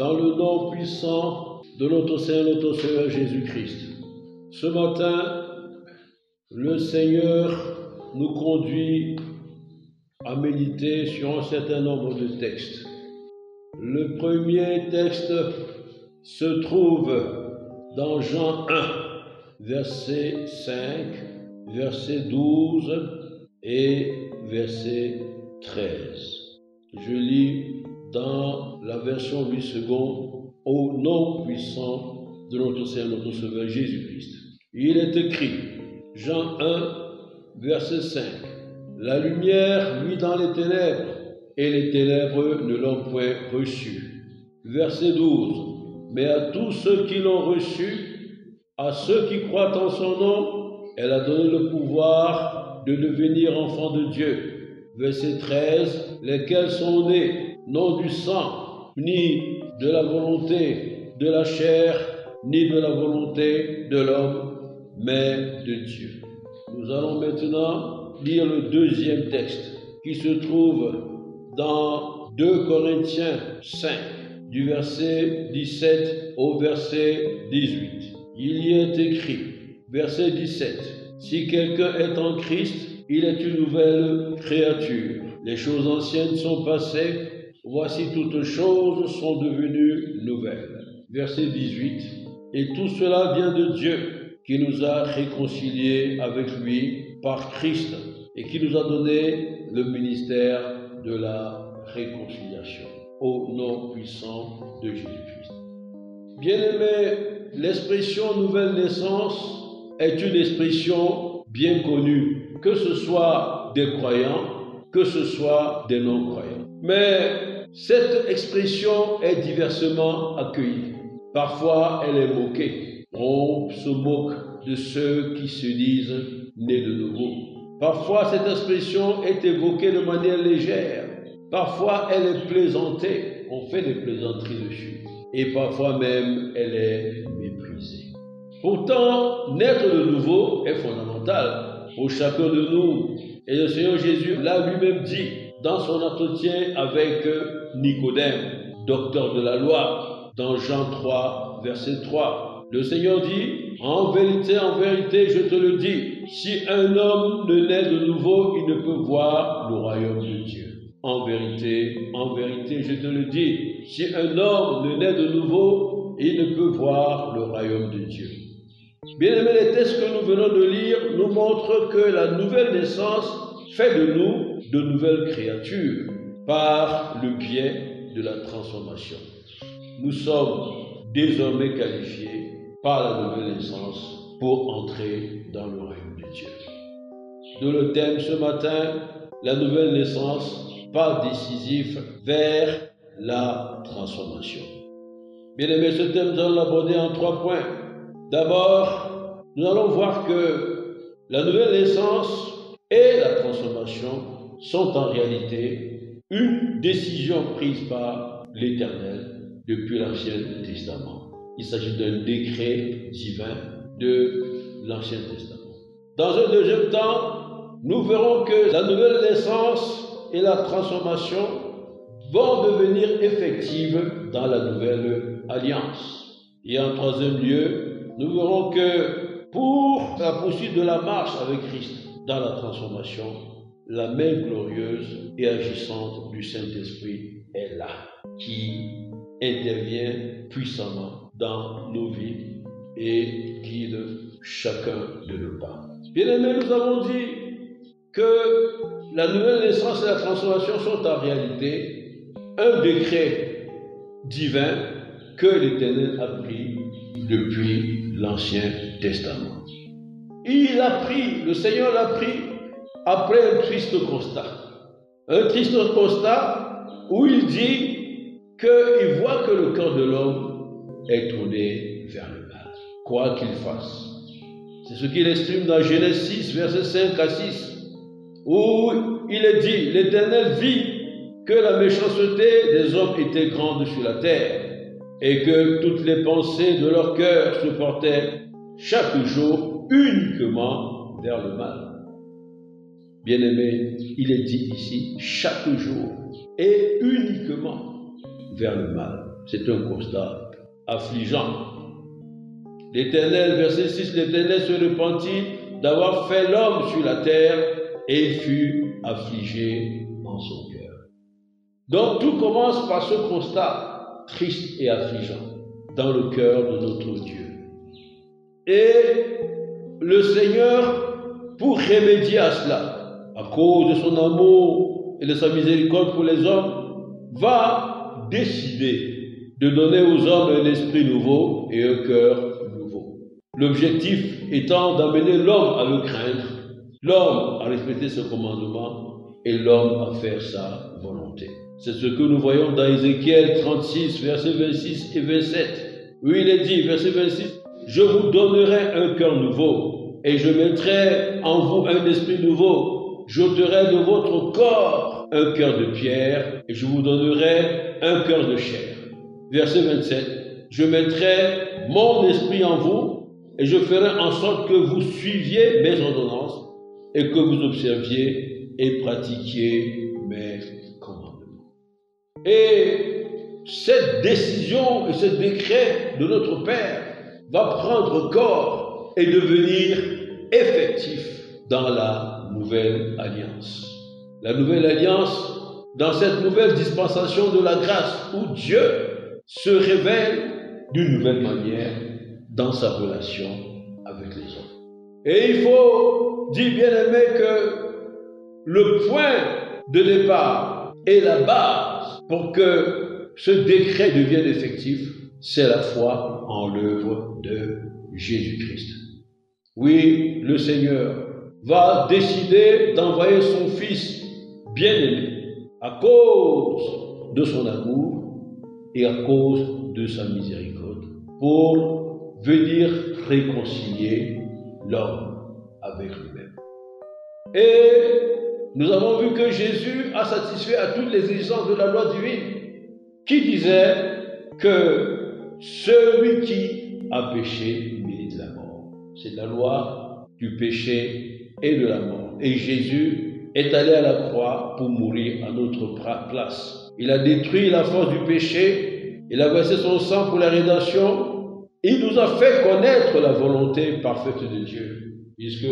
dans le nom puissant de notre Seigneur, notre Sauveur Jésus-Christ. Ce matin, le Seigneur nous conduit à méditer sur un certain nombre de textes. Le premier texte se trouve dans Jean 1, verset 5, verset 12 et verset 13. Je lis dans la version 8 secondes, au nom puissant de notre Seigneur, notre Sauveur Jésus-Christ. Il est écrit, Jean 1, verset 5, « La lumière luit dans les ténèbres, et les ténèbres ne l'ont point reçue. » Verset 12, « Mais à tous ceux qui l'ont reçu, à ceux qui croient en son nom, elle a donné le pouvoir de devenir enfants de Dieu. » Verset 13, « Lesquels sont nés non du sang, ni de la volonté de la chair, ni de la volonté de l'homme, mais de Dieu. » Nous allons maintenant lire le deuxième texte qui se trouve dans 2 Corinthiens 5, du verset 17 au verset 18. Il y est écrit, verset 17, « Si quelqu'un est en Christ, il est une nouvelle créature. Les choses anciennes sont passées, voici toutes choses sont devenues nouvelles. » Verset 18. « Et tout cela vient de Dieu, qui nous a réconciliés avec lui par Christ et qui nous a donné le ministère de la réconciliation. » Au nom puissant de Jésus-Christ. Bien-aimés, l'expression nouvelle naissance est une expression bien connue, que ce soit des croyants, que ce soit des non-croyants. Mais cette expression est diversement accueillie. Parfois, elle est moquée. On se moque de ceux qui se disent nés de nouveau. Parfois, cette expression est évoquée de manière légère. Parfois, elle est plaisantée. On fait des plaisanteries dessus. Et parfois même, elle est méprisée. Pourtant, naître de nouveau est fondamental pour chacun de nous. Et le Seigneur Jésus l'a lui-même dit dans son entretien avec Nicodème, docteur de la loi, dans Jean 3, verset 3. Le Seigneur dit, « En vérité, je te le dis, si un homme ne naît de nouveau, il ne peut voir le royaume de Dieu. » En vérité, je te le dis, si un homme ne naît de nouveau, il ne peut voir le royaume de Dieu. Bien-aimés, les textes que nous venons de lire nous montrent que la nouvelle naissance fait de nous de nouvelles créatures par le biais de la transformation. Nous sommes désormais qualifiés par la nouvelle naissance pour entrer dans le royaume de Dieu. D'où le thème ce matin, la nouvelle naissance, pas décisif vers la transformation. Bien-aimés, ce thème, nous allons l'aborder en 3 points. D'abord, nous allons voir que la nouvelle naissance et la transformation sont en réalité une décision prise par l'Éternel depuis l'Ancien Testament. Il s'agit d'un décret divin de l'Ancien Testament. Dans un deuxième temps, nous verrons que la nouvelle naissance et la transformation vont devenir effectives dans la nouvelle alliance. Et en troisième lieu, nous verrons que pour la poursuite de la marche avec Christ dans la transformation, la main glorieuse et agissante du Saint-Esprit est là, qui intervient puissamment dans nos vies et guide chacun de nos pas. Bien-aimés, nous avons dit que la nouvelle naissance et la transformation sont en réalité un décret divin que l'Éternel a pris depuis l'Ancien Testament. Le Seigneur l'a pris après un triste constat. Un triste constat où il dit qu'il voit que le cœur de l'homme est tourné vers le mal, quoi qu'il fasse. C'est ce qu'il exprime dans Genèse 6, versets 5 à 6, où il est dit, l'Éternel vit que la méchanceté des hommes était grande sur la terre, et que toutes les pensées de leur cœur se portaient chaque jour uniquement vers le mal. Bien-aimé, il est dit ici, chaque jour et uniquement. vers le mal. C'est un constat affligeant. L'Éternel, verset 6, l'Éternel se repentit d'avoir fait l'homme sur la terre et il fut affligé en son cœur. Donc tout commence par ce constat triste et affligeant dans le cœur de notre Dieu. Et le Seigneur, pour remédier à cela, à cause de son amour et de sa miséricorde pour les hommes, va décider de donner aux hommes un esprit nouveau et un cœur nouveau. L'objectif étant d'amener l'homme à le craindre, l'homme à respecter ses commandements et l'homme à faire sa volonté. C'est ce que nous voyons dans Ézéchiel 36, versets 26 et 27. Où il est dit, verset 26, « Je vous donnerai un cœur nouveau et je mettrai en vous un esprit nouveau. J'ôterai de votre corps un cœur de pierre et je vous donnerai un cœur de chair. » Verset 27, « Je mettrai mon esprit en vous et je ferai en sorte que vous suiviez mes ordonnances et que vous observiez et pratiquiez mes commandements. » Et cette décision et ce décret de notre Père va prendre corps et devenir effectif dans la nouvelle alliance. La nouvelle alliance, dans cette nouvelle dispensation de la grâce où Dieu se révèle d'une nouvelle manière dans sa relation avec les hommes. Et il faut dire, bien aimé, que le point de départ et la base pour que ce décret devienne effectif, c'est la foi en l'œuvre de Jésus-Christ. Oui, le Seigneur va décider d'envoyer son Fils bien-aimé à cause de son amour et à cause de sa miséricorde pour venir réconcilier l'homme avec lui-même. Et nous avons vu que Jésus a satisfait à toutes les exigences de la loi divine qui disait que celui qui a péché mérite la mort. C'est la loi du péché et de la mort. Et Jésus est allé à la croix pour mourir à notre place. Il a détruit la force du péché, il a versé son sang pour la rédemption, il nous a fait connaître la volonté parfaite de Dieu, puisque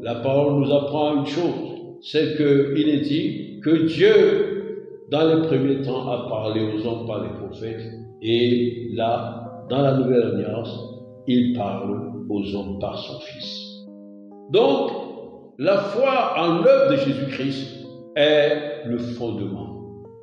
la parole nous apprend une chose, c'est qu'il est dit que Dieu, dans les premiers temps, a parlé aux hommes par les prophètes, et là, dans la nouvelle alliance, il parle aux hommes par son Fils. Donc, la foi en l'œuvre de Jésus-Christ est le fondement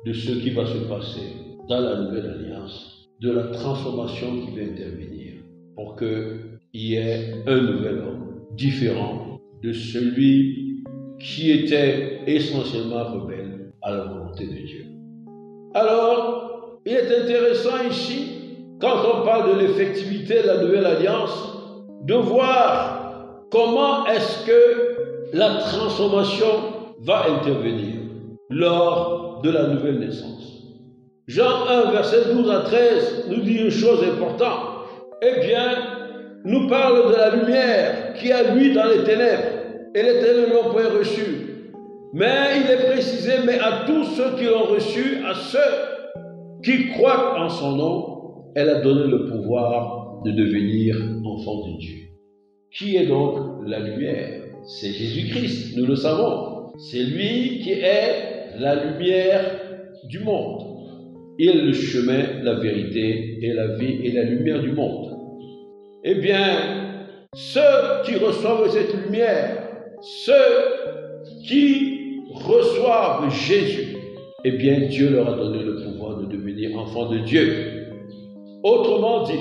de ce qui va se passer dans la nouvelle alliance, de la transformation qui va intervenir pour qu'il y ait un nouvel homme différent de celui qui était essentiellement rebelle à la volonté de Dieu. Alors, il est intéressant ici, quand on parle de l'effectivité de la nouvelle alliance, de voir comment est-ce que la transformation va intervenir lors de la nouvelle naissance. Jean 1, verset 12 à 13, nous dit une chose importante. Eh bien, nous parle de la lumière qui a lui dans les ténèbres, et les ténèbres ne l'ont point reçu. Mais il est précisé, mais à tous ceux qui l'ont reçu, à ceux qui croient en son nom, elle a donné le pouvoir de devenir enfants de Dieu. Qui est donc la lumière? C'est Jésus-Christ, nous le savons. C'est lui qui est la lumière du monde. Il est le chemin, la vérité et la vie et la lumière du monde. Eh bien, ceux qui reçoivent cette lumière, ceux qui reçoivent Jésus, eh bien, Dieu leur a donné le pouvoir de devenir enfants de Dieu. Autrement dit,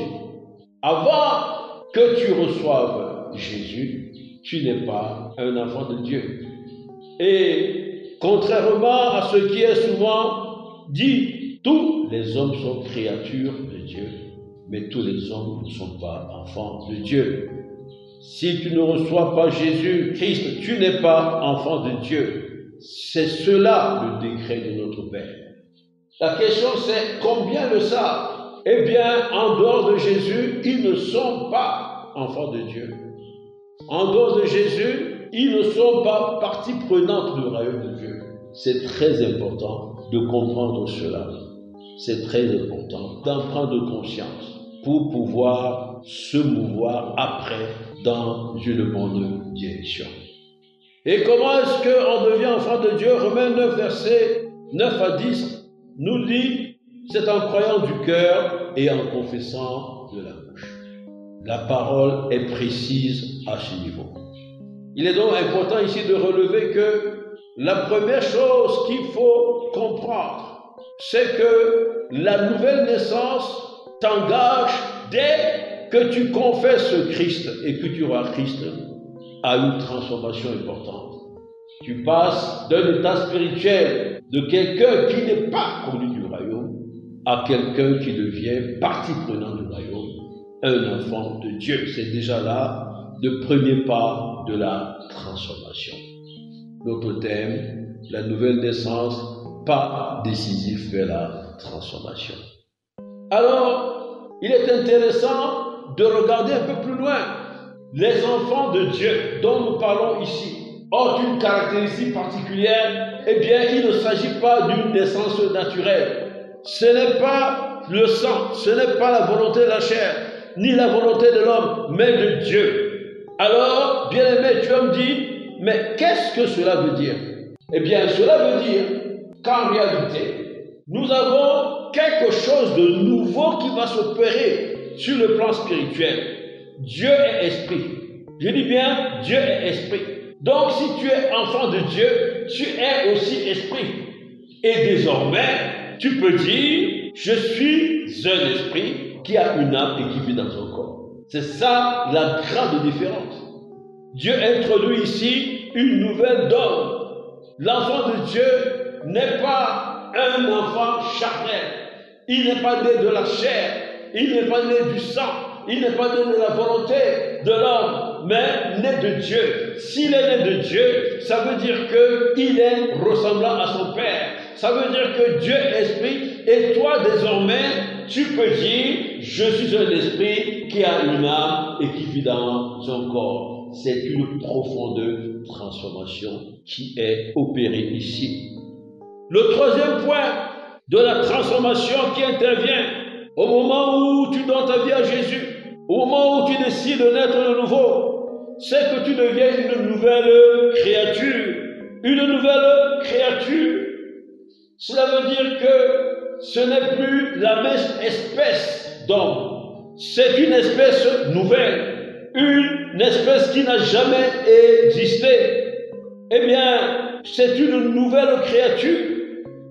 avant que tu reçoives Jésus, tu n'es pas un enfant de Dieu. Et contrairement à ce qui est souvent dit, tous les hommes sont créatures de Dieu, mais tous les hommes ne sont pas enfants de Dieu. Si tu ne reçois pas Jésus-Christ, tu n'es pas enfant de Dieu. C'est cela le décret de notre Père. La question c'est combien le savent? Eh bien, en dehors de Jésus, ils ne sont pas enfants de Dieu. En dehors de Jésus, ils ne sont pas partie prenante du royaume de Dieu. C'est très important de comprendre cela. c'est très important d'en prendre conscience pour pouvoir se mouvoir après dans une bonne direction. Et comment est-ce qu'on devient enfant de Dieu? Romains 9, versets 9 à 10 nous dit, c'est en croyant du cœur et en confessant de la bouche. La parole est précise à ce niveau. Il est donc important ici de relever que la première chose qu'il faut comprendre, c'est que la nouvelle naissance t'engage dès que tu confesses Christ et que tu vois Christ à une transformation importante. Tu passes d'un état spirituel de quelqu'un qui n'est pas connu du royaume à quelqu'un qui devient partie prenante du royaume, un enfant de Dieu. C'est déjà là le premier pas de la transformation. Notre thème, la nouvelle naissance, pas décisif vers la transformation. Alors, il est intéressant de regarder un peu plus loin. Les enfants de Dieu dont nous parlons ici ont une caractéristique particulière. Eh bien, il ne s'agit pas d'une naissance naturelle. Ce n'est pas le sang, ce n'est pas la volonté de la chair, ni la volonté de l'homme, mais de Dieu. Alors, bien-aimé, tu vas me dire, mais qu'est-ce que cela veut dire? Eh bien, cela veut dire qu'en réalité, nous avons quelque chose de nouveau qui va s'opérer sur le plan spirituel. Dieu est esprit. Je dis bien, Dieu est esprit. Donc, si tu es enfant de Dieu, tu es aussi esprit. Et désormais, tu peux dire, je suis un esprit qui a une âme et qui vit dans son corps. C'est ça la grande différence. Dieu introduit ici une nouvelle donne. L'enfant de Dieu n'est pas un enfant charnel. Il n'est pas né de la chair. Il n'est pas né du sang. Il n'est pas né de la volonté de l'homme, mais né de Dieu. S'il est né de Dieu, ça veut dire qu'il est ressemblant à son Père. Ça veut dire que Dieu est esprit. Et toi, désormais, tu peux dire, je suis un esprit qui a une âme et qui vit dans son corps. C'est une profonde transformation qui est opérée ici. Le troisième point de la transformation qui intervient au moment où tu donnes ta vie à Jésus, au moment où tu décides de naître de nouveau, c'est que tu deviens une nouvelle créature. Une nouvelle créature. Cela veut dire que ce n'est plus la même espèce d'homme. C'est une espèce nouvelle. Une espèce qui n'a jamais existé. Eh bien, c'est une nouvelle créature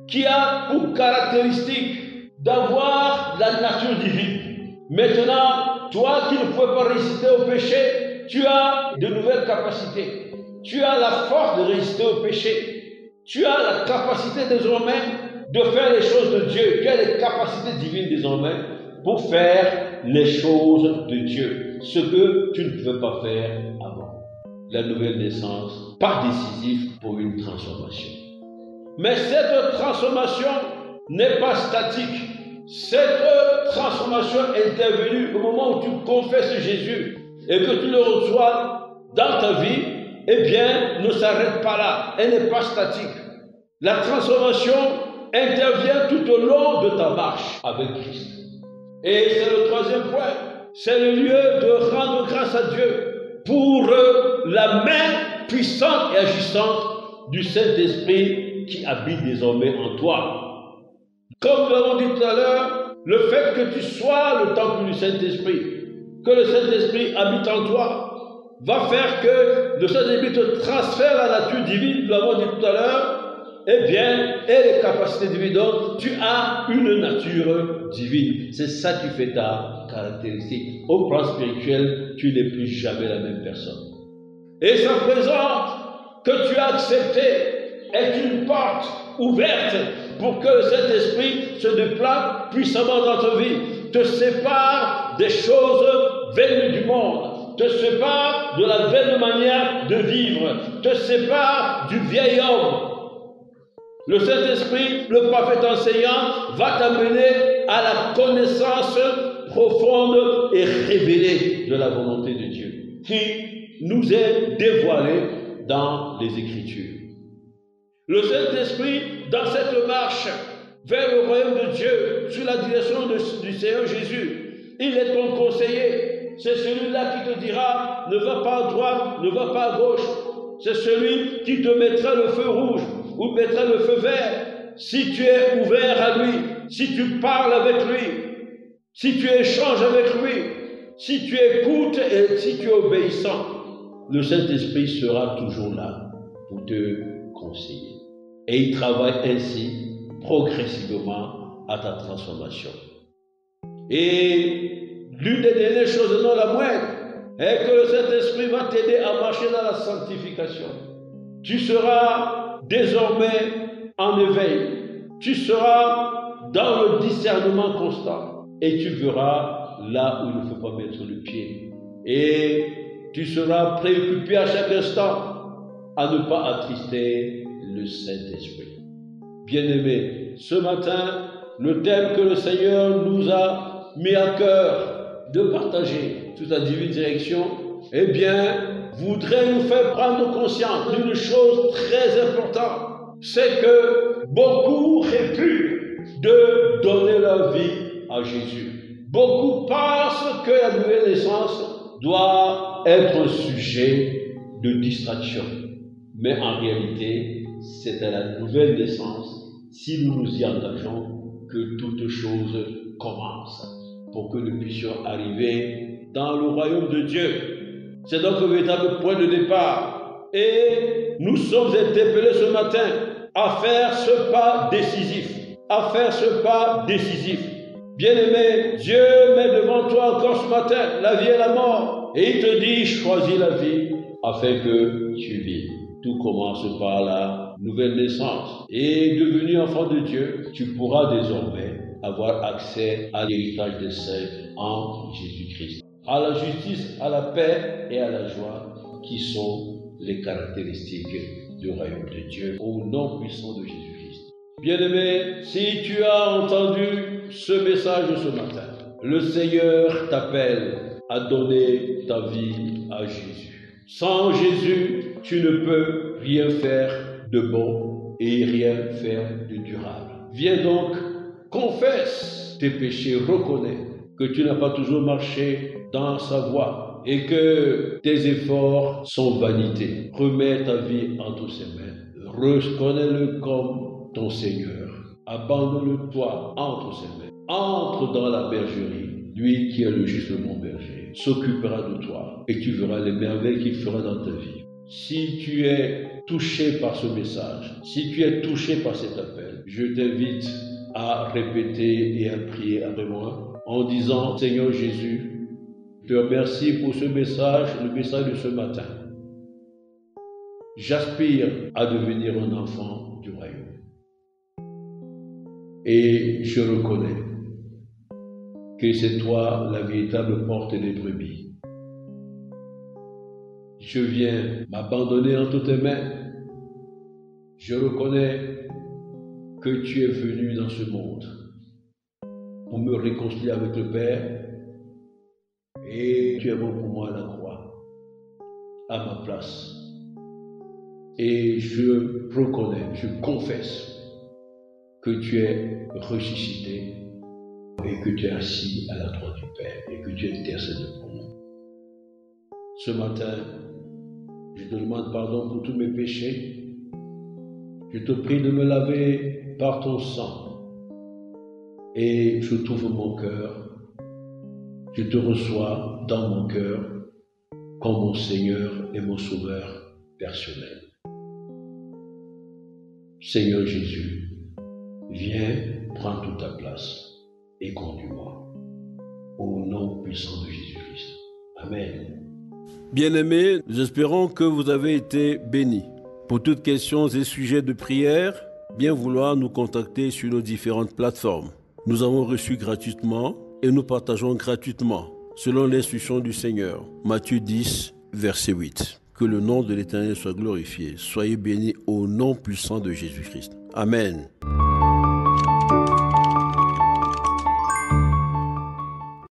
qui a pour caractéristique d'avoir la nature divine. Maintenant, toi qui ne pouvais pas résister au péché, tu as de nouvelles capacités. Tu as la force de résister au péché. Tu as la capacité désormais de faire les choses de Dieu. Tu as les capacités divines désormais pour faire les choses de Dieu. Ce que tu ne pouvais pas faire avant. La nouvelle naissance, pas décisive pour une transformation. Mais cette transformation n'est pas statique. Cette transformation est intervenue au moment où tu confesses Jésus et que tu le reçois dans ta vie, eh bien, ne s'arrête pas là. Elle n'est pas statique. La transformation intervient tout au long de ta marche avec Christ. Et c'est le troisième point. C'est le lieu de rendre grâce à Dieu pour la main puissante et agissante du Saint-Esprit qui habite désormais en toi. Comme nous l'avons dit tout à l'heure, le fait que tu sois le temple du Saint-Esprit, que le Saint-Esprit habite en toi, va faire que le Saint-Esprit te transfère la nature divine, nous l'avons dit tout à l'heure, eh bien, et les capacités divines. Donc, tu as une nature divine. C'est ça qui fait ta caractéristique. Au plan spirituel, tu n'es plus jamais la même personne. Et ça présente que tu as accepté est une porte ouverte pour que le Saint-Esprit se déploie puissamment dans ta vie, te sépare des choses venues du monde, te sépare de la vaine manière de vivre, te sépare du vieil homme. Le Saint-Esprit, le parfait enseignant, va t'amener à la connaissance profonde et révélée de la volonté de Dieu, qui nous est dévoilée dans les Écritures. Le Saint-Esprit, dans cette marche vers le royaume de Dieu, sous la direction du Seigneur Jésus. Il est ton conseiller. C'est celui-là qui te dira, ne va pas à droite, ne va pas à gauche. C'est celui qui te mettra le feu rouge ou mettra le feu vert. Si tu es ouvert à lui, si tu parles avec lui, si tu échanges avec lui, si tu écoutes et si tu es obéissant, le Saint-Esprit sera toujours là pour te conseiller. Et il travaille ainsi progressivement à ta transformation. Et l'une des dernières choses, non la moindre, est que le Saint-Esprit va t'aider à marcher dans la sanctification. Tu seras désormais en éveil. Tu seras dans le discernement constant. Et tu verras là où il ne faut pas mettre le pied. Et tu seras préoccupé à chaque instant à ne pas attrister le Saint-Esprit. Bien-aimés, ce matin, le thème que le Seigneur nous a mis à cœur de partager sous sa divine direction, eh bien, voudrait nous faire prendre conscience d'une chose très importante. C'est que beaucoup répugnent de donner leur vie à Jésus. Beaucoup pensent que la nouvelle naissance doit être un sujet de distraction. Mais en réalité, c'est à la nouvelle naissance, si nous nous y engageons, que toute chose commence pour que nous puissions arriver dans le royaume de Dieu. C'est donc un véritable point de départ. Et nous sommes interpellés ce matin à faire ce pas décisif. À faire ce pas décisif. Bien-aimé, Dieu met devant toi encore ce matin la vie et la mort. Et il te dit, choisis la vie afin que tu vives. Tout commence par la nouvelle naissance. Et devenu enfant de Dieu, tu pourras désormais avoir accès à l'héritage des saints en Jésus-Christ. À la justice, à la paix et à la joie qui sont les caractéristiques du royaume de Dieu au nom puissant de Jésus-Christ. Bien-aimé, si tu as entendu ce message ce matin, le Seigneur t'appelle à donner ta vie à Jésus. Sans Jésus, tu ne peux rien faire de bon et rien faire de durable. Viens donc, confesse tes péchés, reconnais que tu n'as pas toujours marché dans sa voie et que tes efforts sont vanité. Remets ta vie entre ses mains. Reconnais-le comme ton Seigneur. Abandonne-toi entre ses mains. Entre dans la bergerie. Lui qui est le juste bon berger s'occupera de toi et tu verras les merveilles qu'il fera dans ta vie. Si tu es touché par ce message, si tu es touché par cet appel, je t'invite à répéter et à prier après moi en disant: Seigneur Jésus, je te remercie pour ce message, le message de ce matin. J'aspire à devenir un enfant du royaume. Et je reconnais que c'est toi la véritable porte des brebis. Je viens m'abandonner entre tes mains. Je reconnais que tu es venu dans ce monde pour me réconcilier avec le Père et tu es mort pour moi à la croix, à ma place. Et je reconnais, je confesse que tu es ressuscité et que tu es assis à la droite du Père et que tu intercèdes pour nous. Ce matin, je te demande pardon pour tous mes péchés. Je te prie de me laver par ton sang. Et je t'ouvre mon cœur. Je te reçois dans mon cœur comme mon Seigneur et mon Sauveur personnel. Seigneur Jésus, viens, prends toute ta place et conduis-moi. Au nom puissant de Jésus-Christ. Amen. Bien-aimés, nous espérons que vous avez été bénis. Pour toutes questions et sujets de prière, bien vouloir nous contacter sur nos différentes plateformes. Nous avons reçu gratuitement et nous partageons gratuitement, selon l'instruction du Seigneur. Matthieu 10, verset 8. Que le nom de l'Éternel soit glorifié. Soyez bénis au nom puissant de Jésus-Christ. Amen.